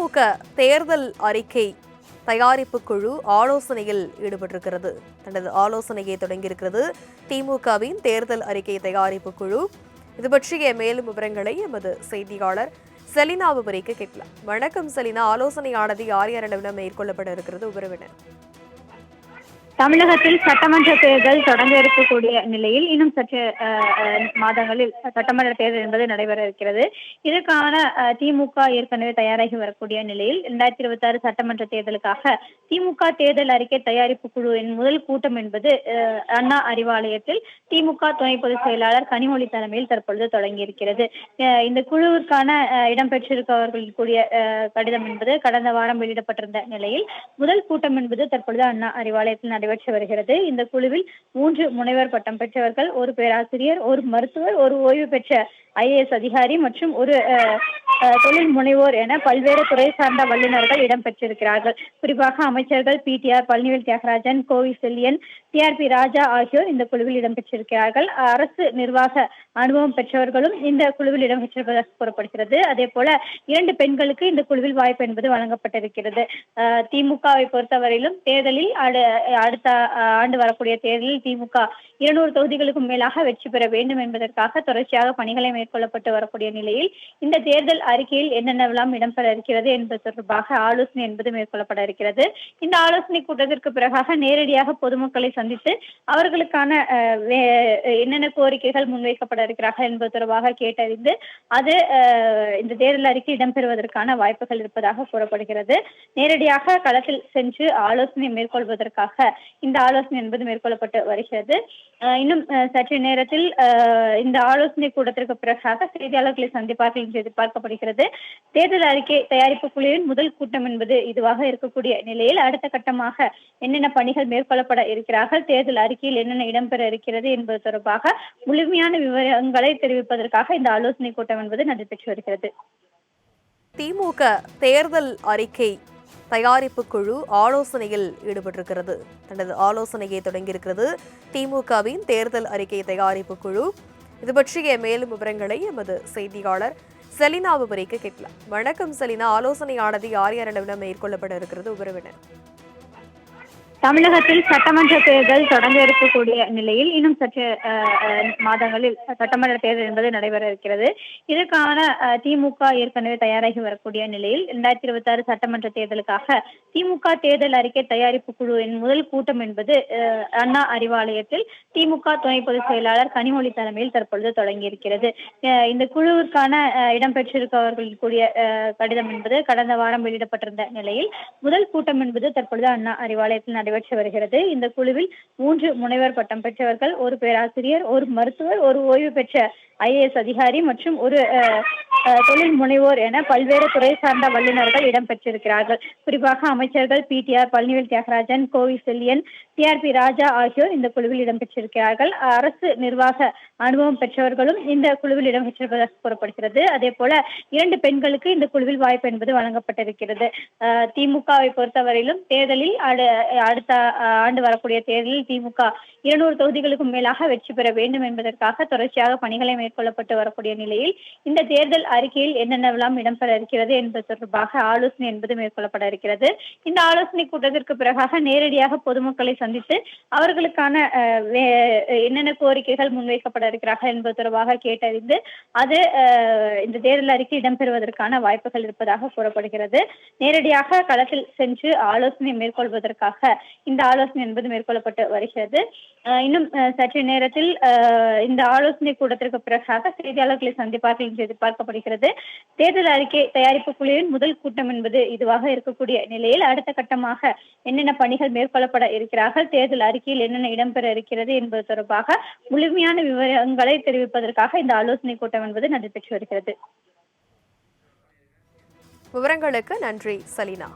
திமுக தேர்தல் அறிக்கை தயாரிப்பு குழு ஆலோசனையில் ஈடுபட்டிருக்கிறது. தனது ஆலோசனையை தொடங்கியிருக்கிறது திமுகவின் தேர்தல் அறிக்கை தயாரிப்பு குழு. இது பற்றிய மேலும் விவரங்களை எமது செய்தியாளர் செலினா விவரிக்க கேட்கலாம். வணக்கம் செலினா, ஆலோசனையானது யார் யாரிடம் மேற்கொள்ளப்பட இருக்கிறது விவரவின? தமிழகத்தில் சட்டமன்ற தேர்தல் தொடங்க இருக்கக்கூடிய நிலையில் இன்னும் சற்று மாதங்களில் சட்டமன்ற தேர்தல் என்பது நடைபெற இருக்கிறது. இதற்கான திமுக ஏற்கனவே தயாராகி வரக்கூடிய நிலையில் 2026 சட்டமன்ற தேர்தலுக்காக திமுக தேர்தல் அறிக்கை தயாரிப்பு குழுவின் முதல் கூட்டம் என்பது அண்ணா அறிவாலயத்தில் திமுக துணை பொதுச் செயலாளர் கனிமொழி தலைமையில் தற்பொழுது தொடங்கியிருக்கிறது. இந்த குழுவிற்கான இடம்பெற்றிருப்பவர்கள் கூடிய கடிதம் என்பது கடந்த வாரம் வெளியிடப்பட்டிருந்த நிலையில் முதல் கூட்டம் என்பது தற்பொழுது அண்ணா அறிவாலயத்தில் நடைபெற்று வருகிறது. இந்த குழுவில் 3 முனைவர் பட்டம் பெற்றவர்கள், ஒரு பேராசிரியர், ஒரு மருத்துவர், ஒரு ஓய்வு பெற்ற IAS அதிகாரி மற்றும் ஒரு தொழில் முனைவோர் என பல்வேறு துறை சார்ந்த வல்லுநர்கள் இடம்பெற்றிருக்கிறார்கள். குறிப்பாக அமைச்சர்கள் PTR பழனிவேல் தியாகராஜன், கோவி செல்லியன், TRP ராஜா ஆகியோர் இந்த குழுவில் இடம்பெற்றிருக்கிறார்கள். அரசு நிர்வாக அனுபவம் பெற்றவர்களும் இந்த குழுவில் இடம்பெற்றிருப்பதாக கூறப்படுகிறது. அதே போல 2 பெண்களுக்கு இந்த குழுவில் வாய்ப்பு என்பது வழங்கப்பட்டிருக்கிறது. திமுகவை பொறுத்தவரையிலும் தேர்தலில் அடுத்த ஆண்டு வரக்கூடிய தேர்தலில் திமுக 200 தொகுதிகளுக்கும் மேலாக வெற்றி பெற வேண்டும் என்பதற்காக தொடர்ச்சியாக பணிகளை மேற்கொள்ளப்பட்டு வரக்கூடிய நிலையில் இந்த தேர்தல் அறிக்கையில் என்னென்னவெல்லாம் இடம்பெற இருக்கிறது என்பது தொடர்பாக ஆலோசனை என்பது மேற்கொள்ளப்பட இருக்கிறது. இந்த ஆலோசனை கூட்டத்திற்கு பிறகாக நேரடியாக பொதுமக்களை சந்தித்து அவர்களுக்கான என்னென்ன கோரிக்கைகள் முன்வைக்கப்பட இருக்கிறார்கள் என்பது தொடர்பாக கேட்டறிந்து அது இந்த தேர்தல் அறிக்கை இடம்பெறுவதற்கான வாய்ப்புகள் இருப்பதாக கூறப்படுகிறது. நேரடியாக களத்தில் சென்று ஆலோசனை மேற்கொள்வதற்காக இந்த ஆலோசனை என்பது மேற்கொள்ளப்பட்டு வருகிறது. இன்னும் சற்று நேரத்தில் இந்த ஆலோசனை கூட்டத்திற்கு பிறகாக செய்தியாளர்களை சந்திப்பார்கள் என்று எதிர்பார்க்கப்படுகிறது. தேர்தல் அறிக்கை தயாரிப்பு குழுவின் முதல் கூட்டம் என்பது இதுவாக இருக்கக்கூடிய நிலையில் அடுத்த கட்டமாக என்னென்ன பணிகள் மேற்கொள்ளப்பட இருக்கிறார்கள், தேர்தல் அறிக்கையில் என்னென்ன இடம்பெற இருக்கிறது என்பது தொடர்பாக முழுமையான விவரங்களை தெரிவிப்பதற்காக இந்த ஆலோசனை கூட்டம் என்பது நடைபெற்று வருகிறது. திமுக தேர்தல் அறிக்கை தயாரிப்பு குழு ஆலோசனையில் ஈடுபட்டிருக்கிறது. தனது ஆலோசனையை தொடங்கியிருக்கிறது திமுகவின் தேர்தல் அறிக்கை தயாரிப்பு குழு. இது பற்றிய மேலும் விவரங்களை எமது செய்தியாளர் செலினா விவரிக்க கேட்கலாம். வணக்கம் செலினா, ஆலோசனையானது யார் யாரிடம் மேற்கொள்ளப்பட இருக்கிறது விவரவின? தமிழகத்தில் சட்டமன்ற தேர்தல் தொடங்க இருக்கக்கூடிய நிலையில் இன்னும் சற்று மாதங்களில் சட்டமன்ற தேர்தல் என்பது நடைபெற இருக்கிறது. இதற்கான திமுக ஏற்கனவே தயாராகி வரக்கூடிய நிலையில் 2026 சட்டமன்ற தேர்தலுக்காக திமுக தேர்தல் அறிக்கை தயாரிப்பு குழுவின் முதல் கூட்டம் என்பது அண்ணா அறிவாலயத்தில் திமுக துணை பொதுச் செயலாளர் கனிமொழி தலைமையில் தற்பொழுது தொடங்கியிருக்கிறது. இந்த குழுவிற்கான இடம்பெற்றிருப்பவர்கள் கூடிய கடிதம் என்பது கடந்த வாரம் வெளியிடப்பட்டிருந்த நிலையில் முதல் கூட்டம் என்பது தற்பொழுது அண்ணா அறிவாலயத்தில் நடைபெற்று வருகிறது. இந்த குழுவில் 3 முனைவர் பட்டம் பெற்றவர்கள், ஒரு பேராசிரியர், ஒரு மருத்துவர், ஒரு ஓய்வு பெற்ற IAS அதிகாரி மற்றும் ஒரு தொழில் முனைவோர் என பல்வேறு துறை சார்ந்த வல்லுநர்கள் இடம்பெற்றிருக்கிறார்கள். குறிப்பாக அமைச்சர்கள் PTR பழனிவேல் தியாகராஜன், கோவி செல்லியன், TRP ராஜா ஆகியோர் இந்த குழுவில் இடம்பெற்றிருக்கிறார்கள். அரசு நிர்வாக அனுபவம் பெற்றவர்களும் இந்த குழுவில் இடம்பெற்றிருப்பதாக கூறப்படுகிறது. அதே போல 2 பெண்களுக்கு இந்த குழுவில் வாய்ப்பு என்பது வழங்கப்பட்டிருக்கிறது. திமுகவை பொறுத்தவரையிலும் தேர்தலில் அடுத்த ஆண்டு வரக்கூடிய தேர்தலில் திமுக 200 தொகுதிகளுக்கும் மேலாக வெற்றி பெற வேண்டும் என்பதற்காக தொடர்ச்சியாக பணிகளை மேற்கொள்ளப்பட்டு வரக்கூடிய நிலையில் இந்த தேர்தல் அறிக்கையில் என்னென்னவெல்லாம் இடம்பெற இருக்கிறது என்பது தொடர்பாக ஆலோசனை என்பது மேற்கொள்ளப்பட இருக்கிறது. இந்த ஆலோசனை கூட்டத்திற்கு பிறகாக நேரடியாக பொதுமக்களை சந்தித்து அவர்களுக்கான என்னென்ன கோரிக்கைகள் முன்வைக்கப்பட இருக்கிறார்கள் என்பது தொடர்பாக கேட்டறிந்து அது இந்த தேர்தல் அறிக்கை இடம்பெறுவதற்கான வாய்ப்புகள் இருப்பதாக கூறப்படுகிறது. நேரடியாக களத்தில் சென்று ஆலோசனை மேற்கொள்வதற்காக இந்த ஆலோசனை என்பது மேற்கொள்ளப்பட்டு வருகிறது. இன்னும் சற்று நேரத்தில் இந்த ஆலோசனை கூட்டத்திற்கு பிறகாக செய்தியாளர்களை சந்திப்பார்கள் என்று எதிர்பார்க்கப்படுகிறது. தேர்தல் அறிக்கை தயாரிப்பு குழுவின் முதல் கூட்டம் என்பது இதுவாக இருக்கக்கூடிய நிலையில் அடுத்த கட்டமாக என்னென்ன பணிகள் மேற்கொள்ளப்பட இருக்கிறார்கள், தேர்தல் அறிக்கையில் என்னென்ன இடம்பெற இருக்கிறது என்பது தொடர்பாக முழுமையான விவரங்களை தெரிவிப்பதற்காக இந்த ஆலோசனை கூட்டம் என்பது நடைபெற்று வருகிறது. விவரங்களுக்கு நன்றி செலினா.